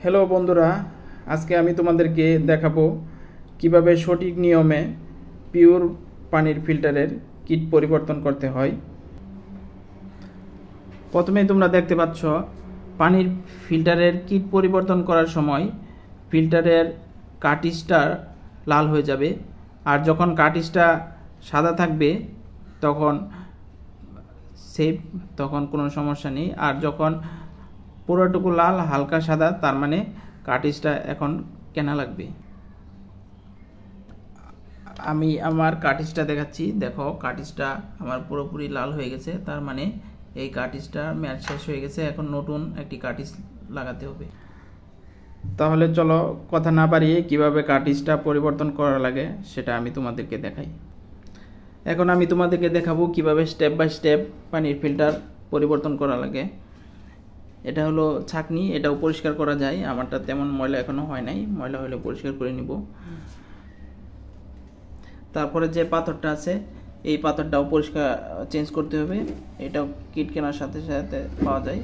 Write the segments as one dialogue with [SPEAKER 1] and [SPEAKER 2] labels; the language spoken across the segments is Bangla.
[SPEAKER 1] হ্যালো বন্ধুরা, আজকে আমি তোমাদেরকে দেখাবো কিভাবে সঠিক নিয়মে পিওর পানির ফিল্টারের কিট পরিবর্তন করতে হয়। প্রথমেই তোমরা দেখতে পাচ্ছ পানির ফিল্টারের কিট পরিবর্তন করার সময় ফিল্টারের কার্টিজটা লাল হয়ে যাবে, আর যখন কার্টিজটা সাদা থাকবে তখন কোনো সমস্যা নেই। আর যখন পুরোটুকু লাল হালকা সাদা, তার মানে কার্টিজটা এখন কেনা লাগবে। আমি আমার কার্টিজটা দেখাচ্ছি, দেখো কার্টিজটা আমার পুরোপুরি লাল হয়ে গেছে, তার মানে এই কার্টিজটা মেয়াদ শেষ হয়ে গেছে, এখন নতুন একটি কার্টিজ লাগাতে হবে। তাহলে চলো কথা না বাড়িয়ে কিভাবে কার্টিজটা পরিবর্তন করা লাগে সেটা আমি তোমাদেরকে দেখাই। এখন আমি তোমাদেরকে দেখাবো কিভাবে স্টেপ বাই স্টেপ পানির ফিল্টার পরিবর্তন করা লাগে। এটা হলো ছাঁকনি, এটাও পরিষ্কার করা যায়, আমারটা তেমন ময়লা এখনো হয় নাই, ময়লা হলে পরিষ্কার করে নিব। তারপরে যে পাথরটা আছে এই পাথরটাও পরিষ্কার চেঞ্জ করতে হবে, এটাও কিট কেনার সাথে সাথে পাওয়া যায়।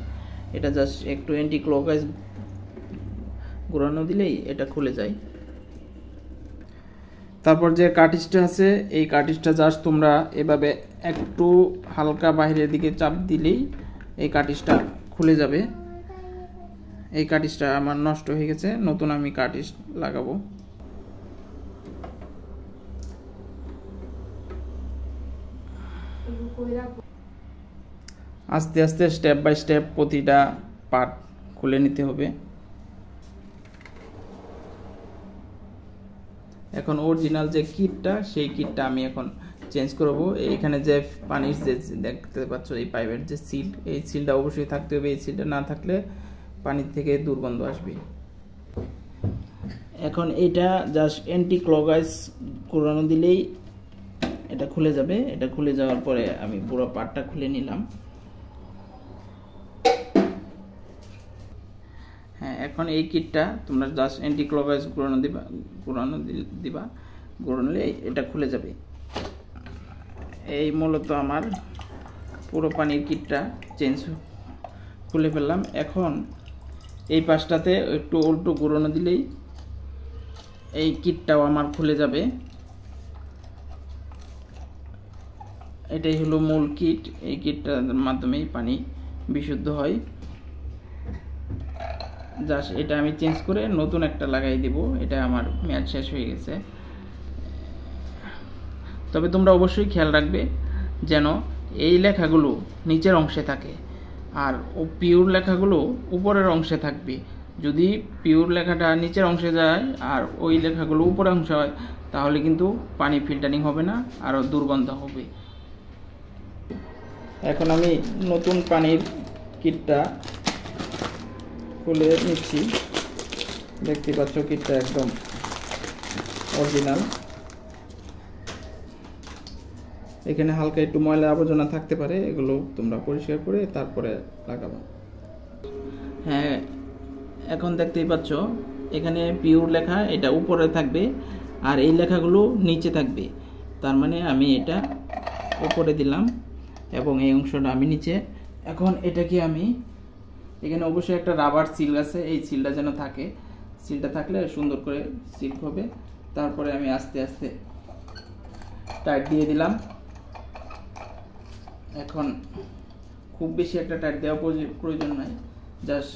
[SPEAKER 1] এটা জাস্ট একটু অ্যান্টি ক্লকওয়াইজ ঘোরানো দিলেই এটা খুলে যায়। তারপর যে কার্টিজটা আছে এই কার্টিজটা জাস্ট তোমরা এভাবে একটু হালকা বাইরের দিকে চাপ দিলেই এই কার্টিজটা খুলে যাবে। এই কার্টিজটা আমার নষ্ট হয়ে গেছে, নতুন আমি কার্টিজ লাগাবো। আস্তে আস্তে স্টেপ বাই স্টেপ প্রতিটা পার্ট খুলে নিতে হবে। এখন অরিজিনাল যে কিটটা সেই কিটটা আমি এখন চেঞ্জ করব। এখানে যে পানির যে দেখতে পাচ্ছ এই পাইপের যে সিল, এই সিলটা অবশ্যই থাকতে হবে, এই সিলটা না থাকলে পানির থেকে দুর্গন্ধ আসবে। এখন এটা জাস্ট অ্যান্টি ক্লকওয়াইজ ঘোরানো দিলেই এটা খুলে যাবে। এটা খুলে যাওয়ার পরে আমি পুরো পার্টটা খুলে নিলাম। হ্যাঁ, এখন এই কিটটা তোমরা জাস্ট অ্যান্টি ক্লকওয়াইজ ঘোরানোলে এটা খুলে যাবে। এই মূলত আমার পুরো পানির কিটটা খুলে ফেললাম। এখন এই পাশটাতে একটু উল্টো ঘোরানো দিলেই এই কিটটাও আমার খুলে যাবে। এটাই হলো মূল কিট, এই কিটটার মাধ্যমেই পানি বিশুদ্ধ হয়। জাস্ট এটা আমি চেঞ্জ করে নতুন একটা লাগাই দিব, এটা আমার মেয়াদ শেষ হয়ে গেছে। তবে তোমরা অবশ্যই খেয়াল রাখবে যেন এই লেখাগুলো নিচের অংশে থাকে আর পিওর লেখাগুলো উপরের অংশে থাকবে। যদি পিওর লেখাটা নিচের অংশে যায় আর ওই লেখাগুলো উপরের অংশে হয় তাহলে কিন্তু পানি ফিল্টারিং হবে না, আরও দুর্গন্ধ হবে। এখন আমি নতুন পানির কিটটা খুলে নিচ্ছি। দেখতে পাচ্ছ কিটটা একদম অরিজিনাল। এখানে হালকা একটু ময়লা আবর্জনা থাকতে পারে, এগুলো তোমরা পরিষ্কার করে তারপরে লাগাবো। হ্যাঁ, এখন দেখতেই পাচ্ছ এখানে পিওর লেখা এটা উপরে থাকবে আর এই লেখাগুলো নিচে থাকবে, তার মানে আমি এটা উপরে দিলাম এবং এই অংশটা আমি নিচে। এখন এটাকে আমি এখানে অবশ্যই একটা রাবার সিল আছে, এই সিলটা যেন থাকে, সিলটা থাকলে সুন্দর করে সিল হবে। তারপরে আমি আস্তে আস্তে টাইট দিয়ে দিলাম। এখন খুব বেশি একটা টাইট দেওয়া প্রয়োজন নাই, জাস্ট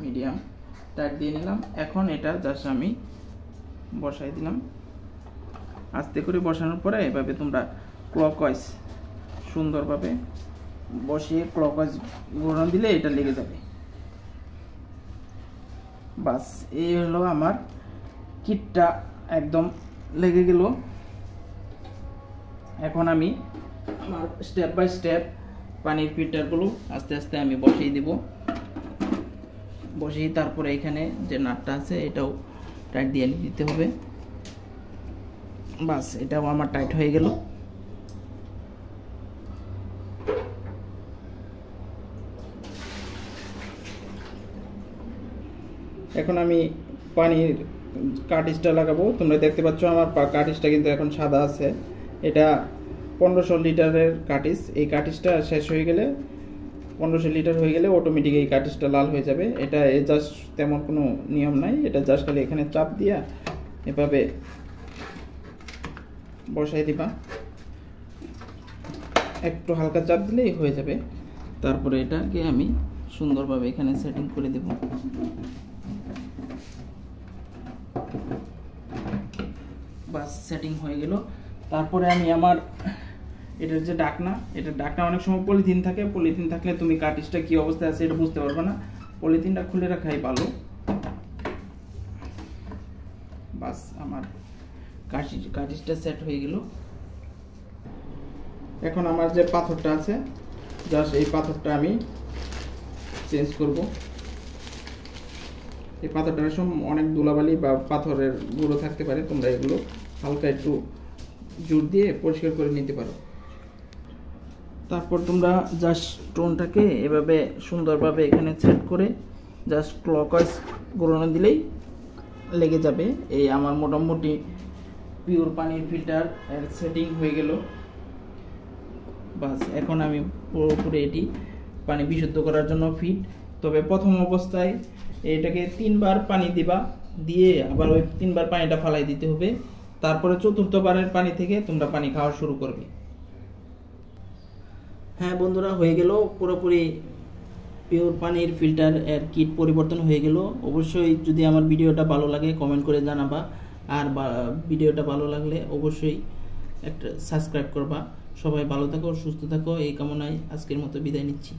[SPEAKER 1] মিডিয়াম টাইট দিয়ে নিলাম। এখন এটা জাস্ট আমি বসাই দিলাম। আস্তে করে বসানোর পরে এভাবে তোমরা ক্লকওয়াইজ সুন্দরভাবে বসিয়ে ক্লকওয়াইজ ঘোরানো দিলে এটা লেগে যাবে। বাস, এই হলো আমার কিটটা একদম লেগে গেল। এখন আমি আমার স্টেপ বাই স্টেপ পানির ফিল্টারগুলো আস্তে আস্তে আমি বসিয়ে দিব। বসিয়ে তারপরে এখানে যে নাটটা আছে এটাও টাইট দিয়ে দিতে হবে। বাস, এটাও আমার টাইট হয়ে গেল। এখন আমি পানির কার্টিজটা লাগাবো। তোমরা দেখতে পাচ্ছ আমার কার্টিজটা কিন্তু এখন সাদা আছে। এটা 1500 লিটারের কার্টিজ। এই কার্টিজটা শেষ হয়ে গেলে 1500 লিটার হয়ে গেলে অটোমেটিক এই কার্টিজটা লাল হয়ে যাবে। এটা জাস্ট তেমন কোনো নিয়ম নাই, এটা জাস্ট খালি এখানে চাপ দিয়া এভাবে বসাই দিবা, একটু হালকা চাপ দিলেই হয়ে যাবে। তারপরে এটাকে আমি সুন্দরভাবে এখানে সেটিং করে দেব। বাস সেটিং হয়ে গেল। তারপরে আমি আমার এটার যে ডাকনা, এটার ডাকনা অনেক সময় পলিথিন থাকে, পলিথিন থাকলে তুমি কার্টিজটা কি অবস্থায় আছে এটা বুঝতে পারবে না, পলিথিনটা খুলে রাখাই ভালো। বাস আমার কার্টিজটা সেট হয়ে গেল। এখন আমার যে পাথরটা আছে জাস্ট এই পাথরটা আমি চেঞ্জ করব। এই পাথরটার সময় অনেক ধুলাবালি বা পাথরের গুঁড়ো থাকতে পারে, তোমরা এগুলো হালকা একটু জোর দিয়ে পরিষ্কার করে নিতে পারো। তারপর তোমরা জাস্ট স্টোনটাকে এভাবে সুন্দরভাবে এখানে সেট করে জাস্ট ক্লকওয়াইজ ঘোরানো দিলেই লেগে যাবে। এই আমার মোটামুটি পিওর পানির ফিল্টার এর সেটিং হয়ে গেল। বাস এখন আমি পুরোপুরি এটি পানি বিশুদ্ধ করার জন্য ফিট। তবে প্রথম অবস্থায় এটাকে 3 বার পানি দিবা, দিয়ে আবার ওই 3 বার পানিটা ফালাই দিতে হবে। তারপরে চতুর্থবারের পানি থেকে তোমরা পানি খাওয়া শুরু করবে। হ্যাঁ বন্ধুরা, হয়ে গেল পুরোপুরি পিওর পানির ফিল্টার এর কিট পরিবর্তন হয়ে গেল। অবশ্যই যদি আমার ভিডিওটা ভালো লাগে কমেন্ট করে জানাবা, আর ভিডিওটা ভালো লাগলে অবশ্যই একটা সাবস্ক্রাইব করবা। সবাই ভালো থাকো, সুস্থ থাকো, এই কামনায় আজকের মতো বিদায় নিচ্ছি।